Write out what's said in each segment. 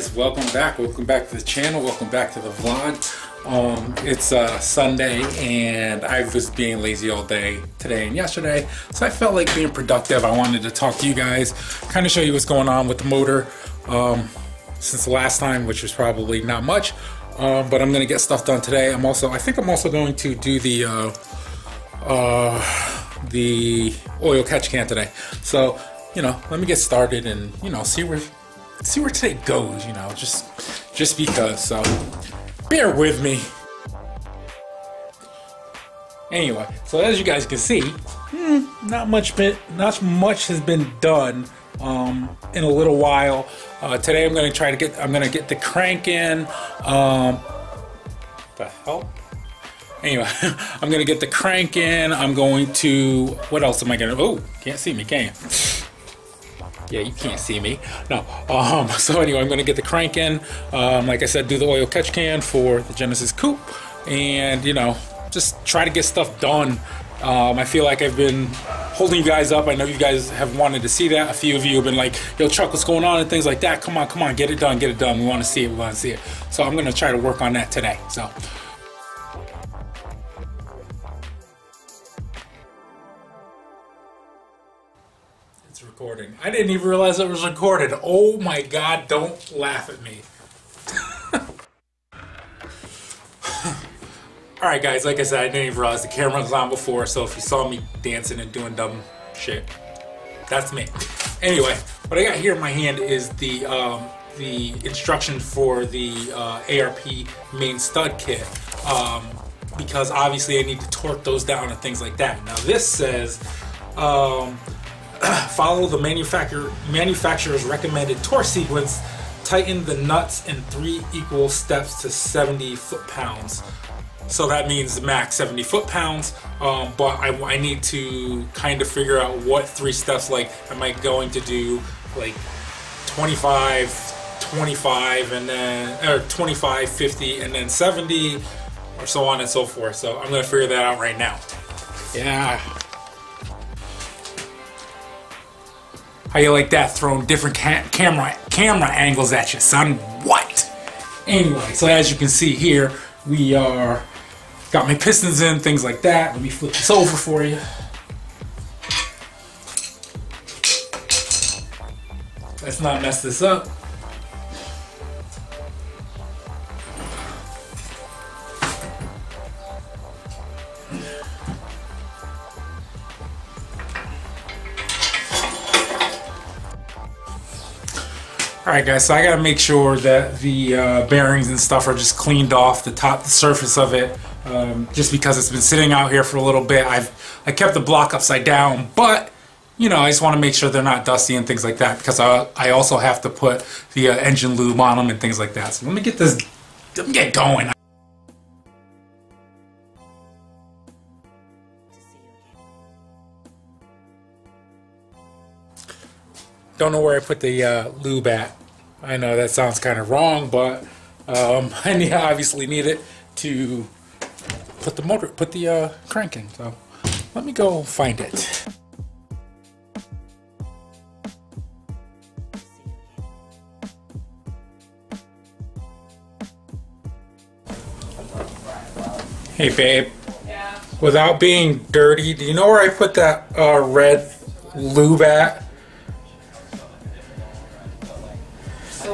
guys, welcome back to the channel, welcome back to the vlog. It's Sunday and I was being lazy all day today and yesterday, so I felt like being productive. I wanted to talk to you guys, kind of show you what's going on with the motor since the last time, which was probably not much, but I'm gonna get stuff done today. I think I'm also going to do the oil catch can today. So, you know, let me get started and, you know, see where today goes, you know, just because. So bear with me. Anyway, so as you guys can see, not much has been done in a little while. Today I'm gonna get the crank in. The hell? Anyway, I'm gonna get the crank in. I'm going to, what else am I gonna, oh, can't see me, can you? Yeah, you can't see me. No. So anyway, I'm gonna get the crank in. Like I said, do the oil catch can for the Genesis Coupe, and you know, just try to get stuff done. I feel like I've been holding you guys up. I know you guys have wanted to see that. A few of you have been like, yo, Chuck, what's going on, and things like that. Come on, get it done. We want to see it. So I'm gonna try to work on that today. So. It's recording. I didn't even realize it was recorded. Oh my God, don't laugh at me. Alright guys, like I said, I didn't even realize the camera was on before, so if you saw me dancing and doing dumb shit, that's me. Anyway, what I got here in my hand is the instruction for the ARP main stud kit, because obviously I need to torque those down and things like that. Now this says, follow the manufacturer's recommended torque sequence. Tighten the nuts in 3 equal steps to 70 foot-pounds. So that means the max 70 foot-pounds. But I need to kind of figure out what 3 steps. Like, am I going to do like 25, 25, and then or 25, 50, and then 70, or so on and so forth. So I'm gonna figure that out right now. Yeah. How you like that? Throwing different camera angles at you, son. What? Anyway, so as you can see here, we are got my pistons in, things like that. Let me flip this over for you. Let's not mess this up. Alright guys, so I gotta make sure that the bearings and stuff are just cleaned off the surface of it, just because it's been sitting out here for a little bit. I kept the block upside down, but you know, I just want to make sure they're not dusty and things like that, because I also have to put the engine lube on them and things like that. So let me get going. Don't know where I put the lube at. I know that sounds kind of wrong, but I obviously need it to put the crank in. So let me go find it. Hey babe. Yeah. Without being dirty, do you know where I put that red lube at?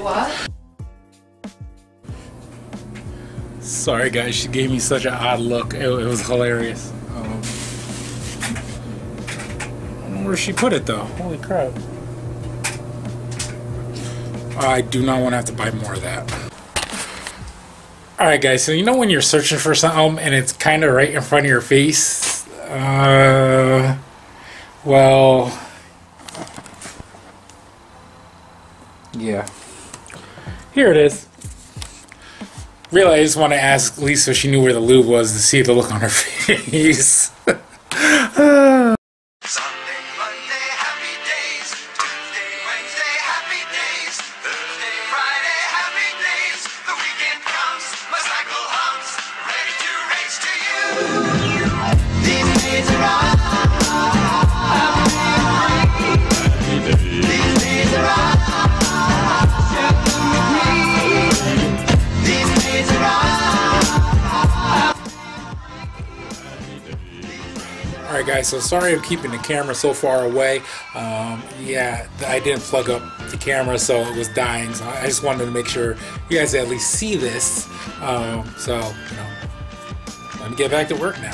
What? Sorry guys, she gave me such an odd look. It was hilarious. I don't know where she put it though. Holy crap. I do not want to have to buy more of that. Alright guys, so you know when you're searching for something and it's kind of right in front of your face? Well, yeah. Here it is. Really, I just want to ask Lisa if she knew where the lube was to see the look on her face. Sunday, Monday, happy days. Tuesday, Wednesday, happy days. Thursday, Friday, happy days. The weekend comes, my cycle hums, ready to race to you. These days are happy days. These days are guys, so sorry I'm keeping the camera so far away. Yeah, I didn't plug up the camera, so it was dying. So I just wanted to make sure you guys at least see this. So, you know, let me get back to work now.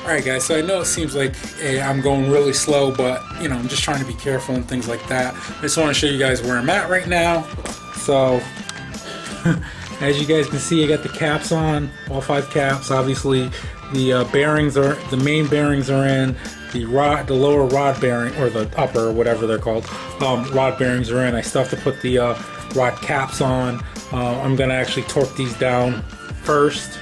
Alright guys, so I know it seems like I'm going really slow, but you know, I'm just trying to be careful and things like that. I just want to show you guys where I'm at right now. So, as you guys can see, I got the caps on, all 5 caps. Obviously, the bearings are, the main bearings are in, the lower rod bearing, or the upper, whatever they're called, rod bearings are in. I still have to put the rod caps on. I'm going to actually torque these down first,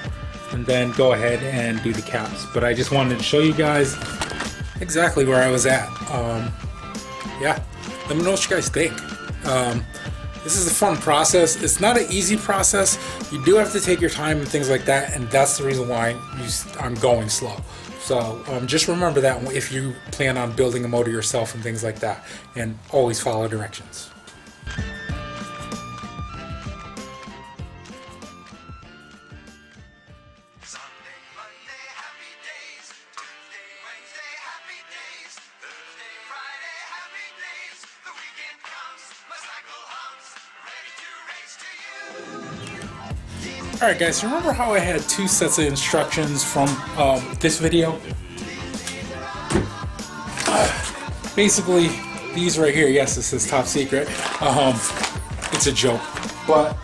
and then go ahead and do the caps. But I just wanted to show you guys exactly where I was at. Yeah, let me know what you guys think. This is a fun process. It's not an easy process. You do have to take your time and things like that, and that's the reason why I'm going slow. So just remember that if you plan on building a motor yourself and things like that, and always follow directions. Alright guys, remember how I had 2 sets of instructions from this video? Basically, these right here, yes, this is top secret. It's a joke. But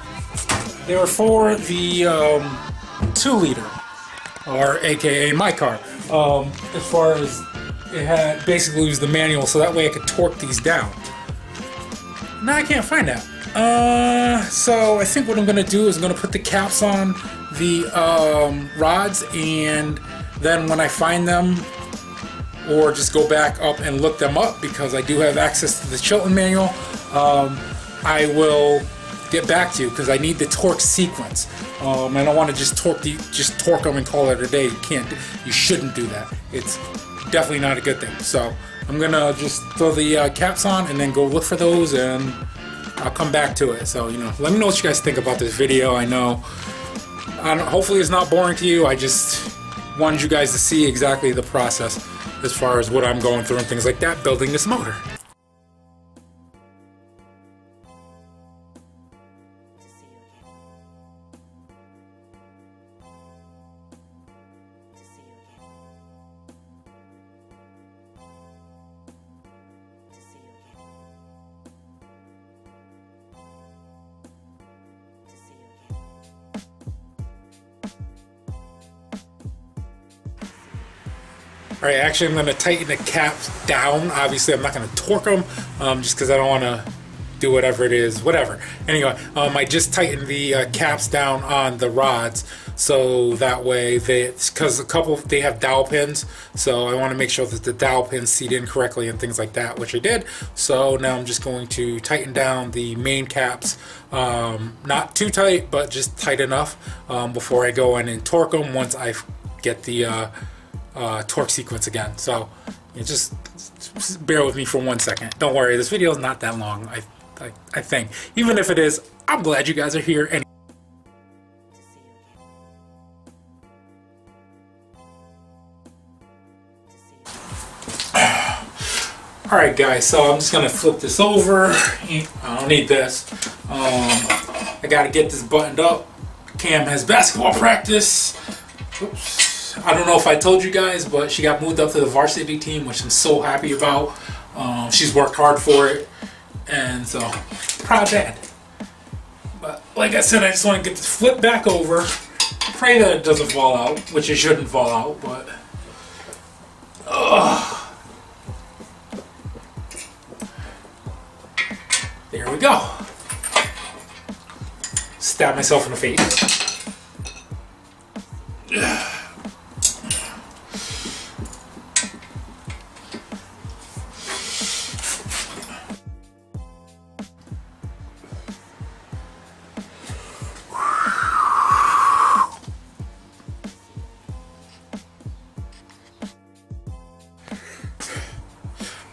they were for the 2-liter, or aka my car. As far as it had, basically it was the manual, so that way I could torque these down. Now I can't find that. So I think what I'm gonna do is I'm gonna put the caps on the rods, and then when I find them, or just go back up and look them up, because I do have access to the Chilton manual, I will get back to you, because I need the torque sequence. I don't want to just torque them and call it a day. You shouldn't do that. It's definitely not a good thing. So I'm gonna just throw the caps on and then go look for those, and I'll come back to it. So, you know, let me know what you guys think about this video. I know, hopefully it's not boring to you. I just wanted you guys to see exactly the process as far as what I'm going through and things like that, building this motor. Alright, actually I'm going to tighten the caps down. Obviously I'm not going to torque them, just because I don't want to do whatever it is, whatever. Anyway, I just tightened the caps down on the rods, so that way because they have dowel pins, so I want to make sure that the dowel pins seat in correctly and things like that, which I did. So now I'm just going to tighten down the main caps, not too tight, but just tight enough before I go in and torque them once I get the torque sequence again. So you just bear with me for 1 second. Don't worry, this video is not that long. I think, even if it is, I'm glad you guys are here. And alright guys, so I'm just gonna flip this over. I don't need this. I gotta get this buttoned up. Cam has basketball practice. Oops. I don't know if I told you guys, but she got moved up to the varsity team, which I'm so happy about. She's worked hard for it, and so proud dad. But like I said, I just want to get this flipped back over. Pray that it doesn't fall out, which it shouldn't fall out, but there we go. Stab myself in the face.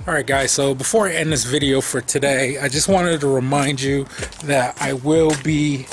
Alright guys, so before I end this video for today, I just wanted to remind you that I will be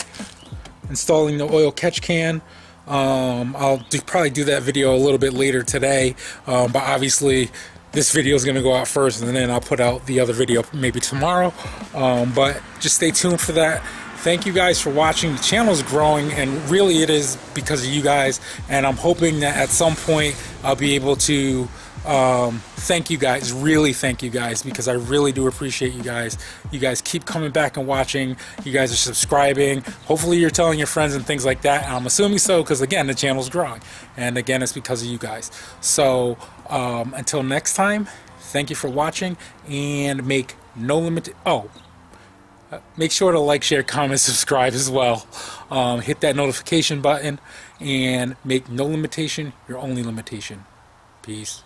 installing the oil catch can. I'll probably do that video a little bit later today, but obviously this video is going to go out first, and then I'll put out the other video maybe tomorrow. But just stay tuned for that. Thank you guys for watching. The channel is growing, and really it is because of you guys, and I'm hoping that at some point I'll be able to thank you guys, really thank you guys, because I really do appreciate you guys. You guys keep coming back and watching. You guys are subscribing. Hopefully you're telling your friends and things like that. I'm assuming so, because again, the channel's growing, and again, it's because of you guys. So until next time, thank you for watching, and make sure to like, share, comment, subscribe as well. Hit that notification button, and make no limitation your only limitation. Peace.